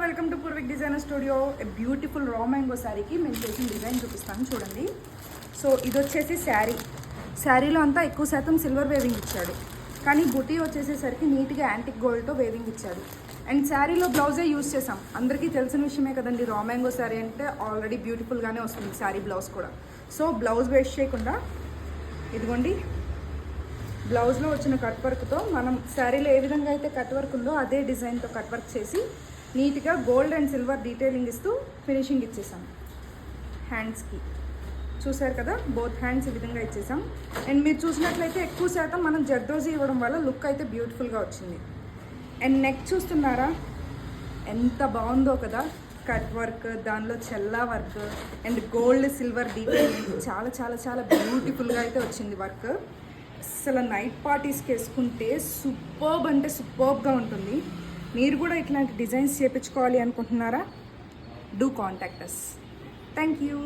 Welcome to Purvik designer studio. Beautiful raw mango శారీకి మేము చేసిన డిజైన్ చూపిస్తాను చూడండి. సో ఇది వచ్చేసి శారీలో అంతా ఎక్కువ శాతం సిల్వర్ వేవింగ్ ఇచ్చాడు, కానీ బుటీ వచ్చేసేసరికి నీట్గా యాంటిక్ గోల్డ్తో వేవింగ్ ఇచ్చాడు. అండ్ శారీలో బ్లౌజే యూజ్ చేసాం. అందరికీ తెలిసిన విషయమే కదండి, రా మ్యాంగో శారీ అంటే ఆల్రెడీ బ్యూటిఫుల్గానే వస్తుంది శారీ బ్లౌజ్ కూడా. సో బ్లౌజ్ వేస్ట్ చేయకుండా ఇదిగోండి, బ్లౌజ్లో వచ్చిన కట్ వర్క్తో మనం శారీలో ఏ విధంగా అయితే కట్ వర్క్ ఉందో అదే డిజైన్తో కట్ వర్క్ చేసి నీట్గా గోల్డ్ అండ్ సిల్వర్ డీటెయిలింగ్ ఇస్తూ ఫినిషింగ్ ఇచ్చేసాం. హ్యాండ్స్కి చూసారు కదా, బోత్ హ్యాండ్స్ ఈ విధంగా ఇచ్చేసాం. అండ్ మీరు చూసినట్లయితే ఎక్కువ శాతం మనం జర్దోజీ ఇవ్వడం వల్ల లుక్ అయితే బ్యూటిఫుల్గా వచ్చింది. అండ్ నెక్ చూస్తున్నారా ఎంత బాగుందో కదా, కట్ వర్క్, దానిలో చెల్లా work and gold silver detailing చాలా చాలా చాలా బ్యూటిఫుల్గా అయితే వచ్చింది వర్క్. అసలు నైట్ పార్టీస్కి వేసుకుంటే సూపర్బ్ అంటే సూపర్బ్గా ఉంటుంది. మీరు కూడా ఇట్లాంటి డిజైన్స్ చేయించుకోవాలి అనుకుంటున్నారా? Do contact us. Thank you.